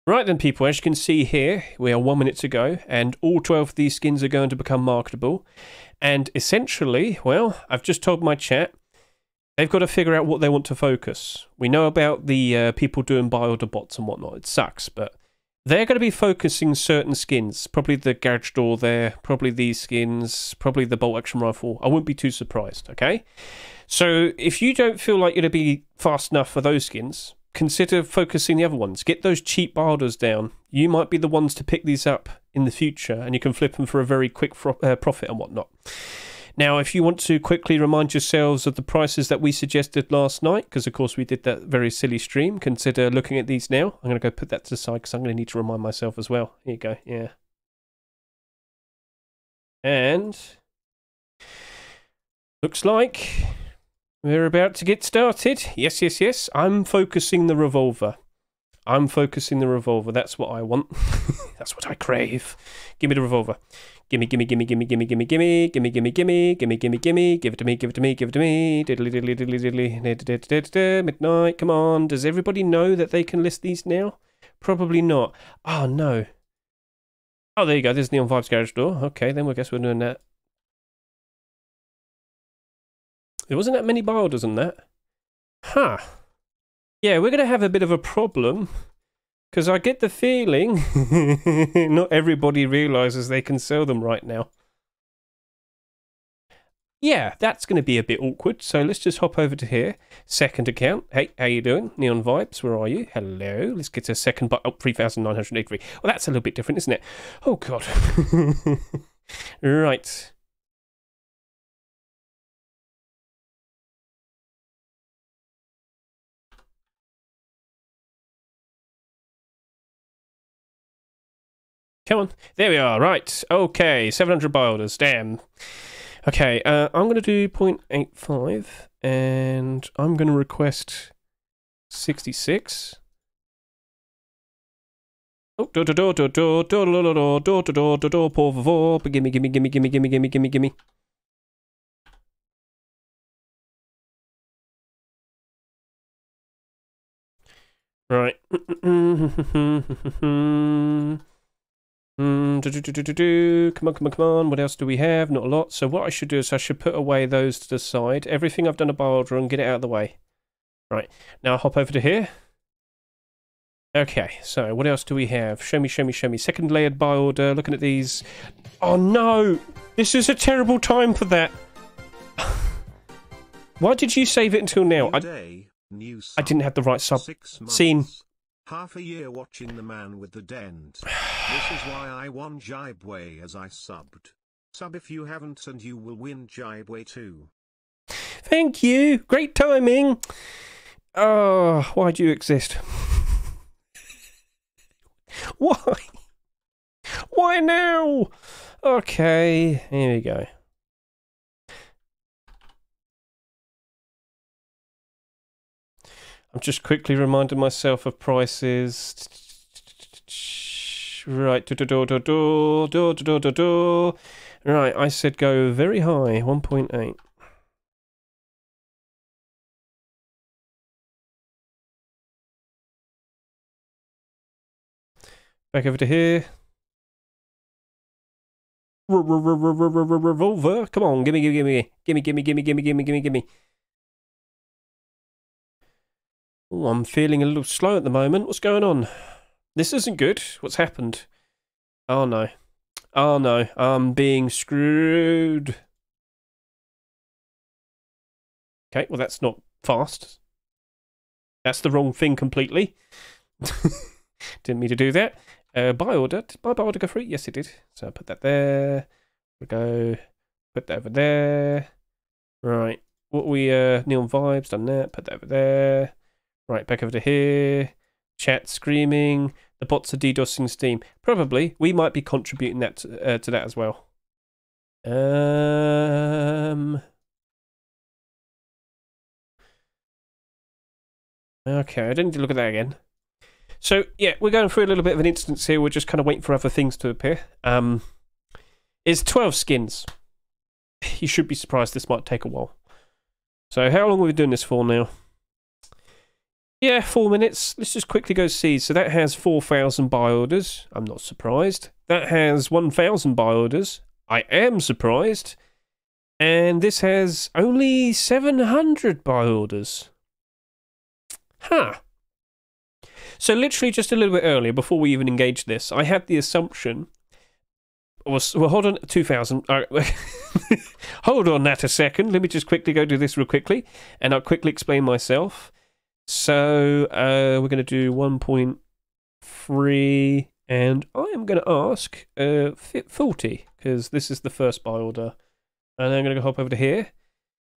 Right then, people, as you can see here, we are 1 minute to go, and all 12 of these skins are going to become marketable. And essentially, well, I've just told my chat, they've got to figure out what they want to focus. We know about the people doing buy order bots and whatnot. It sucks, but they're going to be focusing certain skins. Probably the garage door there, probably these skins, probably the bolt action rifle. I wouldn't be too surprised, okay? So if you don't feel like you're going to be fast enough for those skins, consider focusing the other ones. Get those cheap buy orders down. You might be the ones to pick these up in the future, and you can flip them for a very quick profit and whatnot. Now, if you want to quickly remind yourselves of the prices that we suggested last night, because of course we did that very silly stream, consider looking at these now. I'm going to go put that to the side because I'm going to need to remind myself as well. Here you go, yeah. And looks like we're about to get started. Yes, yes, yes. I'm focusing the revolver. I'm focusing the revolver. That's what I want. That's what I crave. Give me the revolver. Gimme, gimme, gimme, gimme, gimme, gimme, gimme, gimme, gimme, gimme, gimme, gimme, gimme, give it to me, give it to me, give it to me. Diddly, diddly, diddly, diddly, midnight. Come on. Does everybody know that they can list these now? Probably not. Oh, no. Oh, there you go. There's Neon Vibes garage door. Okay, then I guess we're doing that. There wasn't that many buy orders on that. Huh. Yeah, we're going to have a bit of a problem. Because I get the feeling not everybody realises they can sell them right now. Yeah, that's going to be a bit awkward. So let's just hop over to here. Second account. Hey, how you doing? Neon Vibes, where are you? Hello. Let's get a second buy. Oh, 3,983. Well, that's a little bit different, isn't it? Oh, God. Right. Come on. There we are. Right. Okay. 700 buy orders. Damn. Okay. I'm going to do 0.85 and I'm going to request 66. Oh, por favor. Gimme, gimme, gimme, gimme, gimme, gimme, gimme, gimme. Right. Come on, come on, come on. What else do we have? Not a lot. So what I should do is I should put away those to the side. Everything I've done a buy order and get it out of the way. Right. Now I'll hop over to here. Okay, so what else do we have? Show me, show me, show me. Second layered buy order. Looking at these. Oh no! This is a terrible time for that. Why did you save it until now? I didn't have the right sub scene. Half a year watching the man with the dent. This is why I won Jibeway as I subbed. Sub if you haven't and you will win Jibeway too. Thank you. Great timing. Oh, why do you exist? Why? Why now? Okay, here we go. I'm just quickly reminding myself of prices. Right, Right, I said go very high, 1.8. Back over to here. Revolver, come on, gimme, gimme, gimme, gimme, gimme, gimme, gimme, gimme, gimme, gimme. Oh, I'm feeling a little slow at the moment. What's going on? This isn't good. What's happened? Oh no. Oh no. I'm being screwed. Okay, well that's not fast. That's the wrong thing completely. Didn't mean to do that. Buy order. Did my buy order go through? Yes, it did. So I put that there. We go. Put that over there. Right. What we Neon Vibes done that. Put that over there. Right, back over to here. Chat screaming. The bots are DDoSing Steam. Probably. We might be contributing that to that as well. Okay, I didn't need to look at that again. So, yeah, we're going through a little bit of an instance here. We're just kind of waiting for other things to appear. It's 12 skins. You should be surprised this might take a while. So, how long are we doing this for now? Yeah, 4 minutes. Let's just quickly go see. So that has 4,000 buy orders. I'm not surprised. That has 1,000 buy orders. I am surprised. And this has only 700 buy orders. Huh. So literally just a little bit earlier, before we even engaged this, I had the assumption... Well, hold on, 2,000. Hold on that a second. Let me just quickly go do this real quickly, and I'll quickly explain myself. So we're going to do 1.3, and I am going to ask 40, because this is the first buy order. And I'm going to hop over to here,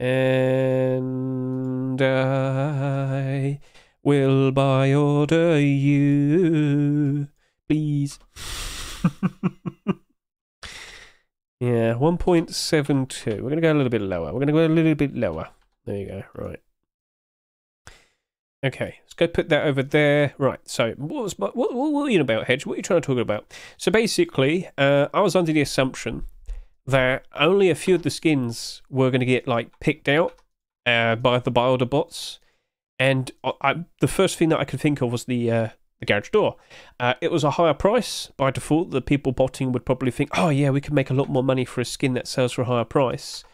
and I will buy order you, please. Yeah, 1.72. We're going to go a little bit lower. We're going to go a little bit lower. There you go. Right. Okay, let's go put that over there. Right, so what are you about, Hedge? What are you trying to talk about? So basically, I was under the assumption that only a few of the skins were going to get like picked out by the buy order bots. And the first thing that I could think of was the garage door. It was a higher price by default. The people botting would probably think, oh yeah, we can make a lot more money for a skin that sells for a higher price.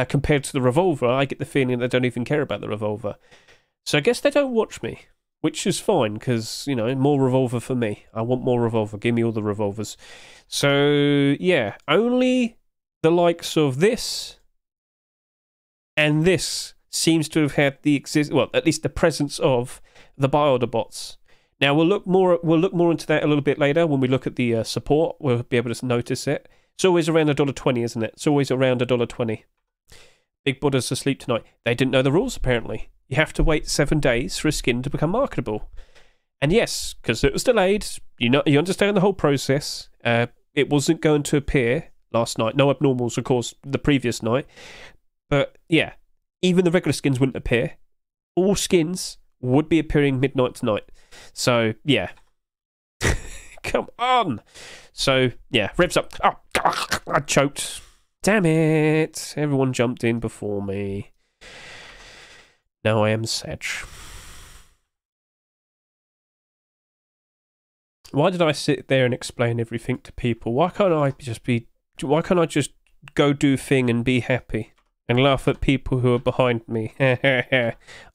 Compared to the Revolver, I get the feeling they don't even care about the Revolver. So I guess they don't watch me, which is fine, because, you know, more Revolver for me. I want more Revolver. Give me all the Revolvers. So, yeah, only the likes of this and this seems to have had the at least the presence of the buy order bots. Now we'll look more into that a little bit later when we look at the support. We'll be able to notice it. It's always around $1.20, isn't it? It's always around $1.20. Big Buddha's asleep tonight. They didn't know the rules, apparently. You have to wait 7 days for a skin to become marketable. And yes, because it was delayed, you understand the whole process. It wasn't going to appear last night. No abnormals, of course, the previous night. But yeah, even the regular skins wouldn't appear. All skins would be appearing midnight tonight. So yeah. Come on. So yeah, revs up. Oh, I choked. Damn it. Everyone jumped in before me. Now I am Sedge. Why did I sit there and explain everything to people? Why can't I just go do thing and be happy and laugh at people who are behind me?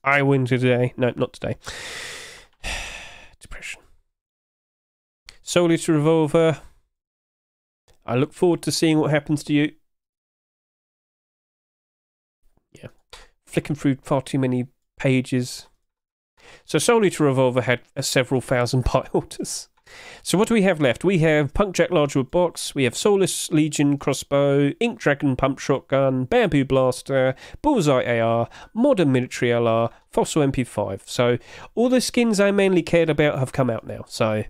I win today. No, not today. Depression. Soulless Revolver. I look forward to seeing what happens to you. Yeah. Flicking through far too many pages. So Soulless Revolver had several thousand buy orders. So what do we have left? We have Punkjack Largewood Box, we have Soulless Legion Crossbow, Ink Dragon Pump Shotgun, Bamboo Blaster, Bullseye AR, Modern Military LR, Fossil MP5. So all the skins I mainly cared about have come out now. So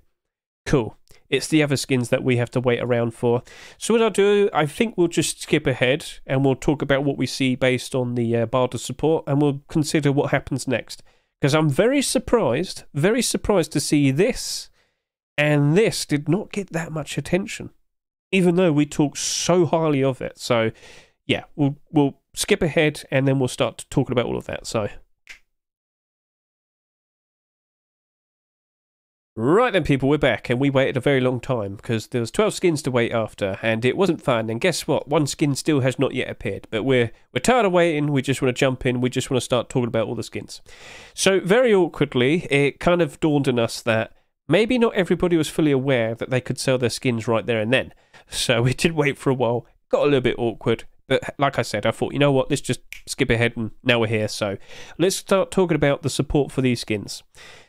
cool. It's the other skins that we have to wait around for. So what I'll do, I think we'll just skip ahead and we'll talk about what we see based on the barter support, and we'll consider what happens next. Because I'm very surprised to see this and this did not get that much attention, even though we talk so highly of it. So yeah, we'll skip ahead and then we'll start talking about all of that. So right then, people, we're back, and we waited a very long time because there was 12 skins to wait after, and it wasn't fun. And guess what? One skin still has not yet appeared, but we're tired of waiting. We just want to jump in. We just want to start talking about all the skins. So very awkwardly, it kind of dawned on us that maybe not everybody was fully aware that they could sell their skins right there and then. So we did wait for a while. Got a little bit awkward. But like I said, I thought, you know what, let's just skip ahead, and now we're here. So let's start talking about the support for these skins.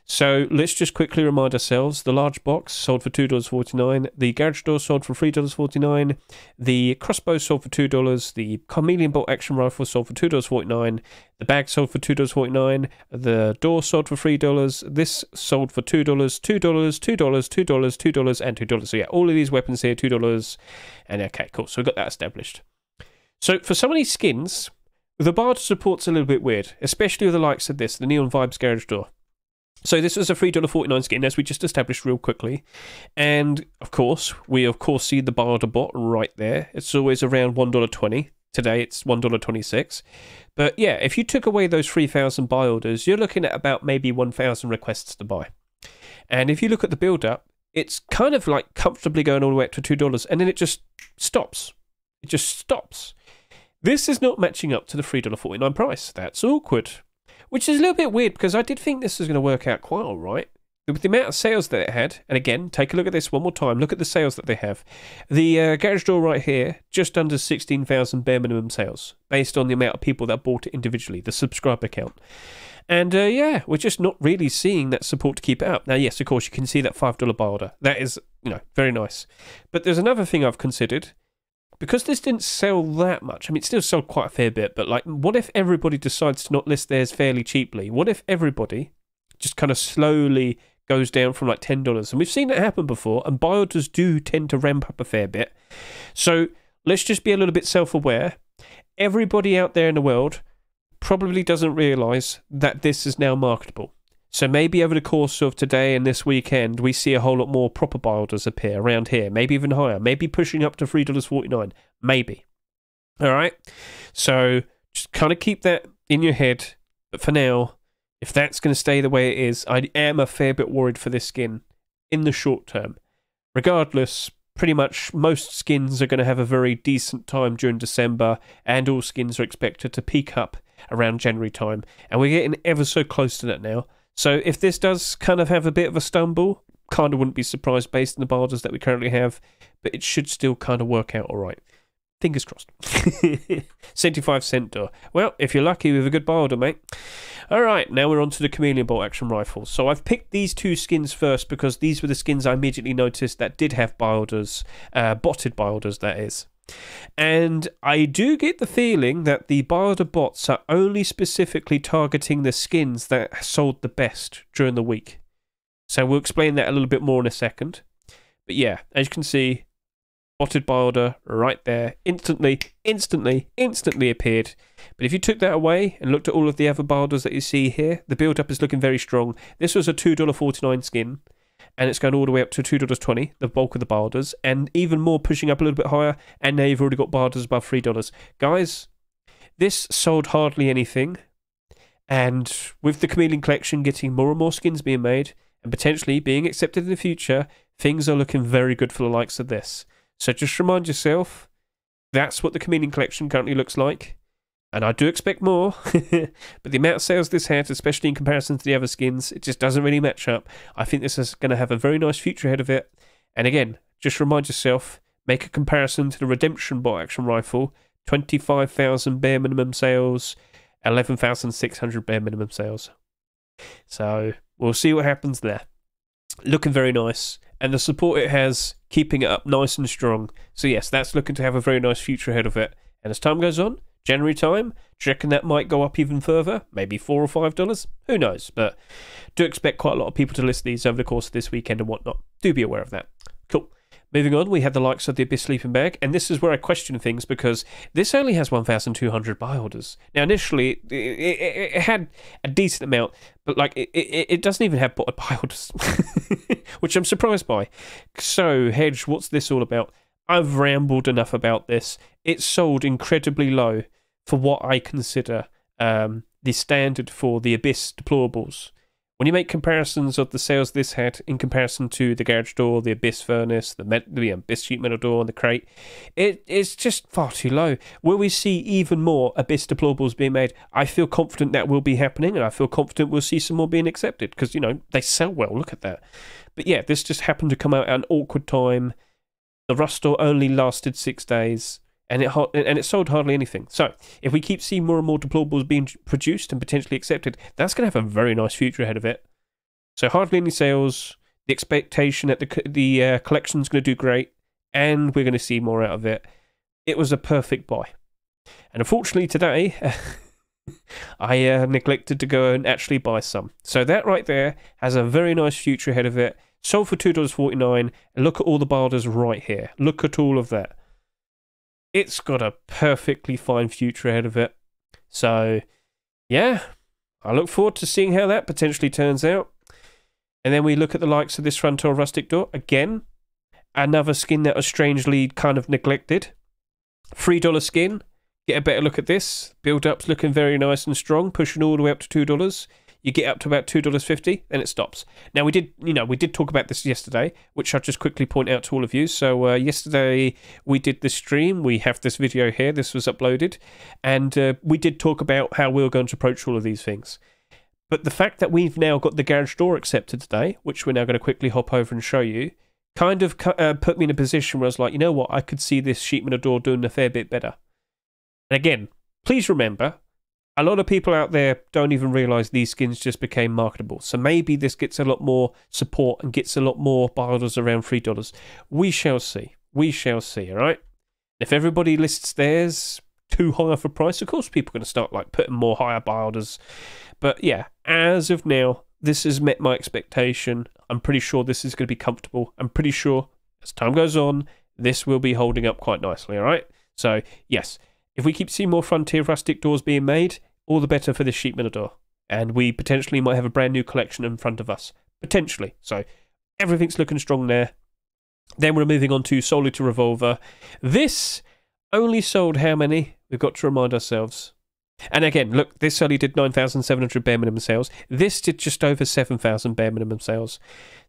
So let's just quickly remind ourselves, the large box sold for $2.49, the garage door sold for $3.49, the crossbow sold for $2, the Chameleon bolt action rifle sold for $2.49, the bag sold for $2.49, the door sold for $3, this sold for $2, $2, $2, $2, $2, and $2. So yeah, all of these weapons here, $2, and okay, cool, so we've got that established. So for some of these skins, the barter support's a little bit weird, especially with the likes of this, the Neon Vibes garage door. So this was a $3.49 skin, as we just established real quickly. And, of course, we see the barter bot right there. It's always around $1.20. Today it's $1.26. But yeah, if you took away those 3,000 buy orders, you're looking at about maybe 1,000 requests to buy. And if you look at the build-up, it's kind of like comfortably going all the way up to $2, and then it just stops. It just stops. This is not matching up to the $3.49 price. That's awkward. Which is a little bit weird, because I did think this was going to work out quite all right. With the amount of sales that it had, and again, take a look at this one more time. Look at the sales that they have. The garage door right here, just under 16,000 bare minimum sales, based on the amount of people that bought it individually, the subscriber count. And yeah, we're just not really seeing that support to keep it up. Now, yes, of course, you can see that $5 buy order. That is, very nice. But there's another thing I've considered. Because this didn't sell that much, I mean, it still sold quite a fair bit, but like, what if everybody decides to not list theirs fairly cheaply? What if everybody just kind of slowly goes down from like $10? And we've seen that happen before, and buy orders do tend to ramp up a fair bit. So let's just be a little bit self-aware. Everybody out there in the world probably doesn't realise that this is now marketable. So maybe over the course of today and this weekend, we see a whole lot more proper buy orders appear around here, maybe even higher, maybe pushing up to $3.49, maybe. All right? So just kind of keep that in your head. But for now, if that's going to stay the way it is, I am a fair bit worried for this skin in the short term. Regardless, pretty much most skins are going to have a very decent time during December, and all skins are expected to peak up around January time. And we're getting ever so close to that now. So if this does kind of have a bit of a stumble, kind of wouldn't be surprised based on the buy orders that we currently have, but it should still kind of work out all right. Fingers crossed. 75-cent door. Well, if you're lucky with a good buy order, mate. All right, now we're on to the Chameleon bolt action rifle. So I've picked these two skins first because these were the skins I immediately noticed that did have buy orders, botted buy orders, that is. And I do get the feeling that the buy order bots are only specifically targeting the skins that sold the best during the week. So we'll explain that a little bit more in a second. But yeah, as you can see, botted buy order right there, instantly appeared. But if you took that away and looked at all of the other buy orders that you see here, the build up is looking very strong. This was a $2.49 skin, and it's going all the way up to $2.20, the bulk of the buy orders, and even more pushing up a little bit higher, and now you've already got buy orders above $3. Guys, this sold hardly anything, and with the Chameleon collection getting more and more skins being made, and potentially being accepted in the future, things are looking very good for the likes of this. So just remind yourself, that's what the Chameleon collection currently looks like. And I do expect more, but the amount of sales this had, especially in comparison to the other skins, it just doesn't really match up. I think this is going to have a very nice future ahead of it. And again, just remind yourself, make a comparison to the Redemption bolt action rifle, 25,000 bare minimum sales, 11,600 bare minimum sales. So we'll see what happens there. Looking very nice. And the support it has, keeping it up nice and strong. So yes, that's looking to have a very nice future ahead of it. And as time goes on, January time, do you reckon that might go up even further? Maybe $4 or $5? Who knows? But do expect quite a lot of people to list these over the course of this weekend and whatnot. Do be aware of that. Cool. Moving on, we have the likes of the Abyss Sleeping Bag, and this is where I question things because this only has 1,200 buy orders. Now, initially, it had a decent amount, but like it doesn't even have botted buy orders, which I'm surprised by. So, Hedge, what's this all about? I've rambled enough about this. It's sold incredibly low for what I consider the standard for the Abyss deplorables. When you make comparisons of the sales this had in comparison to the garage door, the Abyss furnace, the Abyss sheet metal door, and the crate, it's just far too low. Will we see even more Abyss deplorables being made? I feel confident that will be happening, and I feel confident we'll see some more being accepted because, they sell well. Look at that. But yeah, this just happened to come out at an awkward time. The rust store only lasted 6 days. And it sold hardly anything. So, if we keep seeing more and more deplorables being produced and potentially accepted, that's going to have a very nice future ahead of it. So, hardly any sales. The expectation that the collection's going to do great, and we're going to see more out of it. It was a perfect buy. And unfortunately, today, I neglected to go and actually buy some. So, that right there has a very nice future ahead of it. Sold for $2.49. And look at all the buy orders right here. Look at all of that. It's got a perfectly fine future ahead of it. So, yeah, I look forward to seeing how that potentially turns out. And then we look at the likes of this front door rustic door. Again, another skin that was strangely kind of neglected. $3 skin. get a better look at this. Build-up's looking very nice and strong, pushing all the way up to $2. You get up to about $2.50, and it stops. Now, we did talk about this yesterday, which I'll just quickly point out to all of you. So yesterday we did this stream. We have this video here. This was uploaded, and we did talk about how we were going to approach all of these things. But the fact that we've now got the garage door accepted today, which we're now going to quickly hop over and show you, kind of put me in a position where I was like, you know what, I could see this sheepman door doing a fair bit better. And again, please remember, a lot of people out there don't even realise these skins just became marketable. So maybe this gets a lot more support and gets a lot more buy orders around $3. We shall see. We shall see, all right? If everybody lists theirs too high of a price, of course people are going to start like putting more higher buy orders. But yeah, as of now, this has met my expectation. I'm pretty sure this is going to be comfortable. I'm pretty sure as time goes on, this will be holding up quite nicely, all right? So yes, if we keep seeing more Frontier Rustic doors being made, all the better for this sheepman door. And we potentially might have a brand new collection in front of us. Potentially. So everything's looking strong there. Then we're moving on to Soulless to Revolver. This only sold how many? We've got to remind ourselves. And again, look, this only did 9,700 bare minimum sales. This did just over 7,000 bare minimum sales.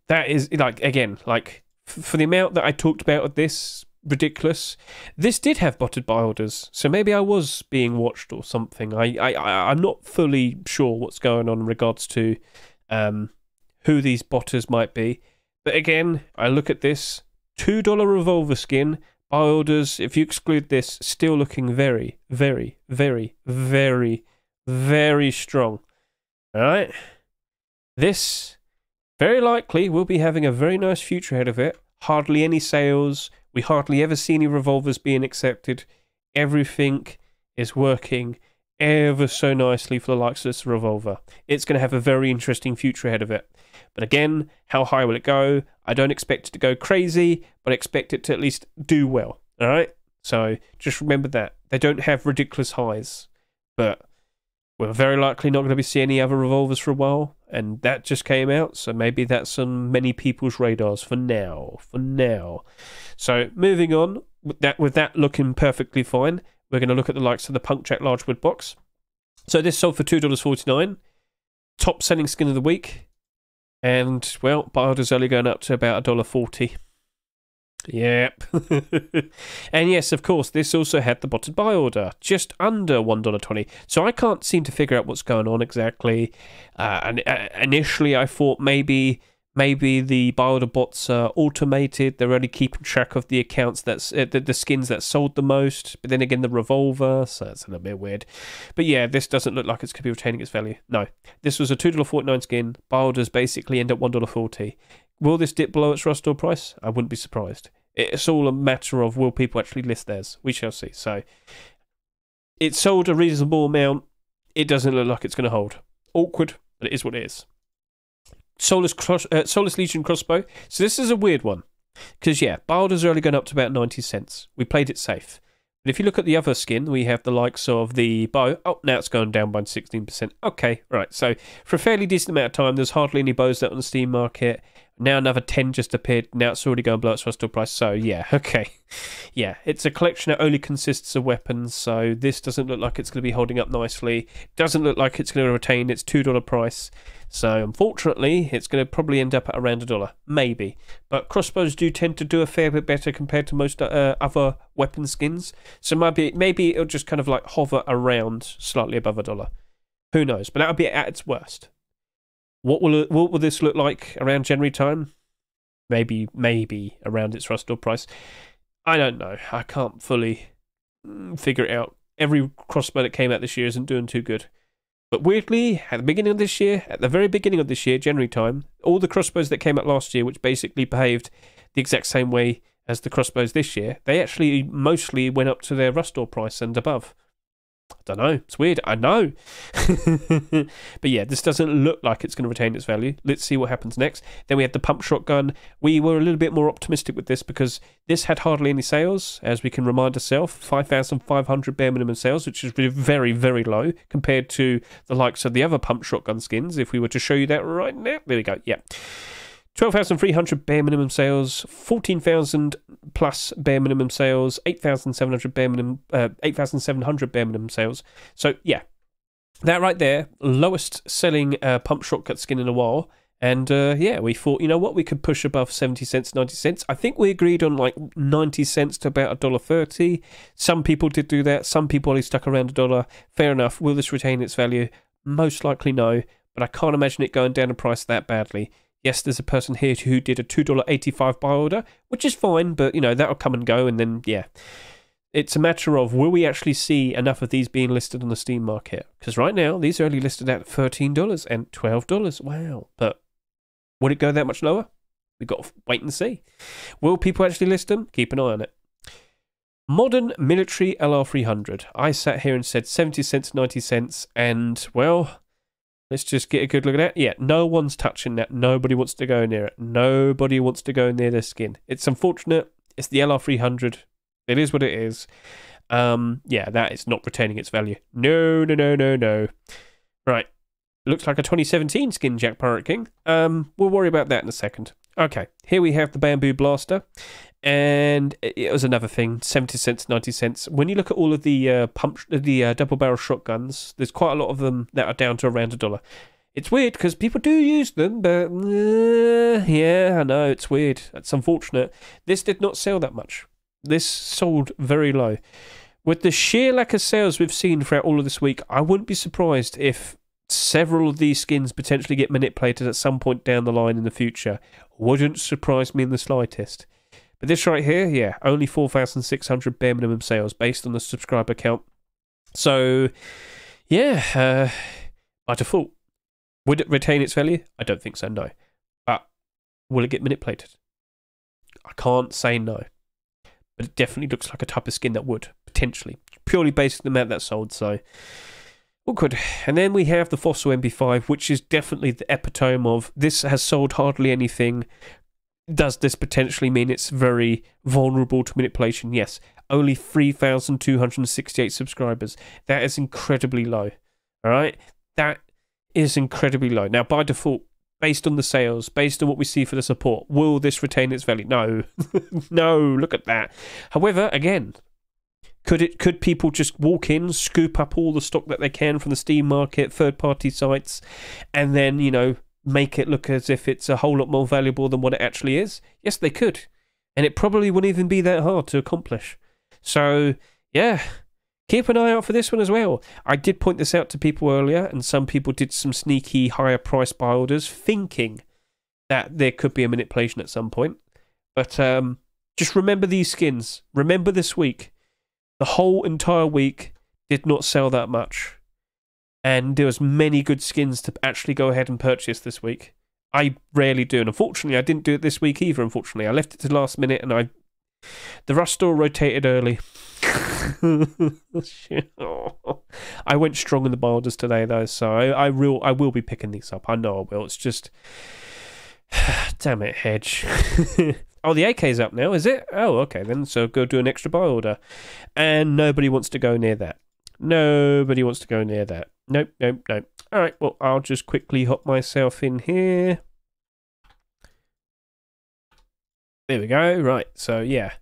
That is, like, again, like, for the amount that I talked about of this, ridiculous. This did have botted buy orders, so maybe I was being watched or something. I'm not fully sure what's going on in regards to who these botters might be. But again, I look at this $2 revolver skin, buy orders, if you exclude this, still looking very, very, very, very, very strong. Alright? This very likely will be having a very nice future ahead of it. Hardly any sales. We hardly ever see any revolvers being accepted. Everything is working ever so nicely for the likes of this revolver. It's going to have a very interesting future ahead of it. But again, how high will it go? I don't expect it to go crazy, but I expect it to at least do well. All right? So just remember that. They don't have ridiculous highs. But we're very likely not going to be seeing any other revolvers for a while. And that just came out, so maybe that's on many people's radars for now. So moving on, with that looking perfectly fine, we're going to look at the likes of the Punkjack large wood box. So this sold for $2.49. Top selling skin of the week. And, well, buy orders only going up to about $1.40. Yep. And yes, of course, this also had the botted buy order, just under $1.20. So I can't seem to figure out what's going on exactly. Initially, I thought maybe the buy order bots are automated. They're only keeping track of the accounts that's the skins that sold the most. But then again, the revolver, so it's a little bit weird. But yeah, this doesn't look like it's going to be retaining its value. No, this was a $2.49 skin. Buy orders basically end at $1.40. Will this dip below its Rustic price? I wouldn't be surprised. It's all a matter of will people actually list theirs. We shall see. So it sold a reasonable amount. It doesn't look like it's going to hold. Awkward, but it is what it is. Soulless Legion Crossbow. So this is a weird one. Because, yeah, buy orders are only going up to about 90 cents. We played it safe. But if you look at the other skin, we have the likes of the bow. Oh, now it's going down by 16%. Okay, right. So for a fairly decent amount of time, there's hardly any bows out on the Steam market. Now another 10 just appeared. Now it's already going below its Rustic price. So, yeah, okay. Yeah, it's a collection that only consists of weapons. So this doesn't look like it's going to be holding up nicely. Doesn't look like it's going to retain its $2 price. So, unfortunately, it's going to probably end up at around $1. Maybe. But crossbows do tend to do a fair bit better compared to most other weapon skins. So, maybe it'll just kind of like hover around slightly above $1. Who knows? But that'll be at its worst. What will this look like around January time? Maybe around its Rustic price. I don't know. I can't fully figure it out. Every crossbow that came out this year isn't doing too good. But weirdly, at the very beginning of this year, January time, all the crossbows that came out last year, which basically behaved the exact same way as the crossbows this year, they actually mostly went up to their Rustic price and above. I don't know. It's weird. I know. But yeah, this doesn't look like it's going to retain its value. Let's see what happens next. Then we had the pump shotgun. We were a little bit more optimistic with this because this had hardly any sales, as we can remind ourselves. 5,500 bare minimum sales, which is very, very low compared to the likes of the other pump shotgun skins. If we were to show you that right now. There we go. Yeah. 12,300 bare minimum sales, 14,000 plus bare minimum sales, 8,700 bare minimum, 8,700 bare minimum sales. So yeah, that right there, lowest selling pump shortcut skin in a while. And yeah, we thought, you know what, we could push above 70 cents, 90 cents. I think we agreed on like 90 cents to about $1.30. Some people did do that. Some people only stuck around $1. Fair enough. Will this retain its value? Most likely no, but I can't imagine it going down in price that badly. Yes, there's a person here who did a $2.85 buy order, which is fine, but, you know, that'll come and go, and then, yeah. It's a matter of, will we actually see enough of these being listed on the Steam market? Because right now, these are only listed at $13 and $12. Wow. But would it go that much lower? We've got to wait and see. Will people actually list them? Keep an eye on it. Modern Military LR300. I sat here and said 70 cents, 90 cents, and, well, let's just get a good look at that. Yeah, no one's touching that. Nobody wants to go near it. Nobody wants to go near their skin. It's unfortunate. It's the LR300. It is what it is. Yeah, that is not retaining its value. No, no, no, no, no. Right. Looks like a 2017 skin, Jack Pirate King. We'll worry about that in a second. Okay, here we have the Bamboo Blaster. And it was another thing, 70 cents, 90 cents. When you look at all of the double barrel shotguns, there's quite a lot of them that are down to around $1. It's weird because people do use them, but yeah, I know, it's weird. That's unfortunate. This did not sell that much. This sold very low. With the sheer lack of sales we've seen throughout all of this week, I wouldn't be surprised if several of these skins potentially get manipulated at some point down the line in the future. Wouldn't surprise me in the slightest. But this right here, yeah, only 4,600 bare minimum sales based on the subscriber count. So, yeah, by default. Would it retain its value? I don't think so, no. But will it get manipulated? I can't say no. But it definitely looks like a type of skin that would, potentially. Purely based on the amount that sold, so awkward. And then we have the Fossil MP5, which is definitely the epitome of this has sold hardly anything. Does this potentially mean it's very vulnerable to manipulation? Yes. Only 3,268 subscribers. That is incredibly low. Alright? That is incredibly low. Now, by default, based on the sales, based on what we see for the support, will this retain its value? No. No, look at that. However, again, could people just walk in, scoop up all the stock that they can from the Steam market, third-party sites, and then, you know, make it look as if it's a whole lot more valuable than what it actually is? Yes, they could. And it probably wouldn't even be that hard to accomplish. So, yeah, keep an eye out for this one as well. I did point this out to people earlier, and some people did some sneaky higher price buy orders, thinking that there could be a manipulation at some point. But just remember these skins. Remember this week. The whole entire week did not sell that much. And there was many good skins to actually go ahead and purchase this week. I rarely do, and unfortunately I didn't do it this week either, unfortunately. I left it to the last minute, and the Rust store rotated early. I went strong in the buy orders today, though, so I will be picking these up. I know I will. It's just... damn it, Hedge. Oh, the AK's up now, is it? Oh, okay, then, so go do an extra buy order. And nobody wants to go near that. Nobody wants to go near that. Nope, nope, nope. Alright, well, I'll just quickly hop myself in here. There we go. Right, so yeah.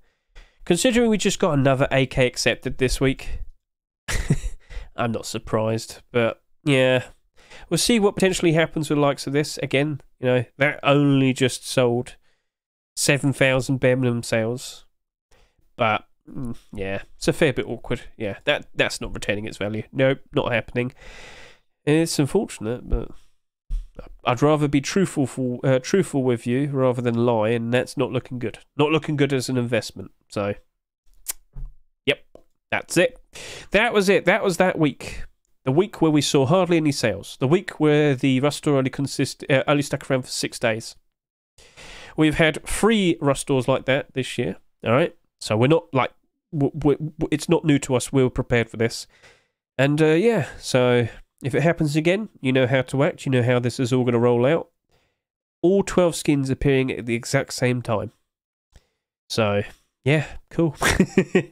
Considering we just got another AK accepted this week, I'm not surprised. But yeah, we'll see what potentially happens with the likes of this. Again, you know, that only just sold 7,000 bare minimum sales. But yeah, it's a fair bit awkward. Yeah, that's not retaining its value. Nope, not happening. It's unfortunate, but I'd rather be truthful with you rather than lie, and that's not looking good. Not looking good as an investment. So, yep, that's it. That was it. That was that week. The week where we saw hardly any sales. The week where the Rust store only stuck around for 6 days. We've had 3 Rust stores like that this year. All right, so we're not like it's not new to us. We're prepared for this, and yeah. So if it happens again, you know how to act. You know how this is all going to roll out. All 12 skins appearing at the exact same time. So yeah, cool.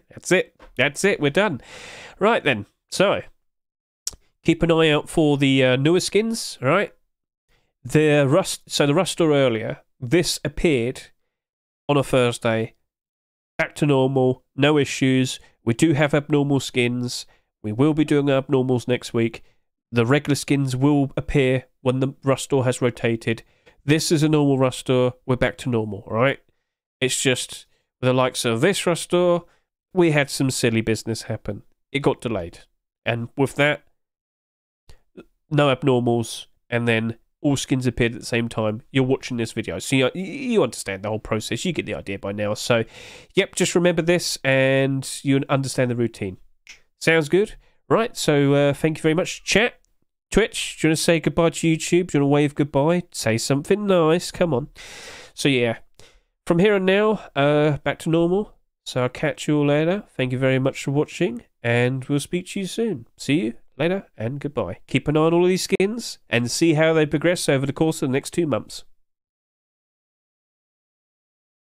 That's it. That's it. We're done. Right then. So keep an eye out for the newer skins. All right. The Rust store earlier this appeared on a Thursday. Back to normal, no issues. We do have abnormal skins. We will be doing abnormals next week. The regular skins will appear when the Rust store has rotated. This is a normal Rust store. We're back to normal, all right? It's just with the likes of this Rust store, we had some silly business happen. It got delayed. And with that, no abnormals, and then all skins appeared at the same time. You're watching this video, so you understand the whole process. You get the idea by now. So, yep, just remember this, and you understand the routine. Sounds good? Right, so thank you very much. Chat, Twitch, do you want to say goodbye to YouTube? Do you want to wave goodbye? Say something nice, come on. So yeah, from here on now, back to normal. So I'll catch you all later. Thank you very much for watching, and we'll speak to you soon. See you later, and goodbye. Keep an eye on all of these skins, and see how they progress over the course of the next 2 months.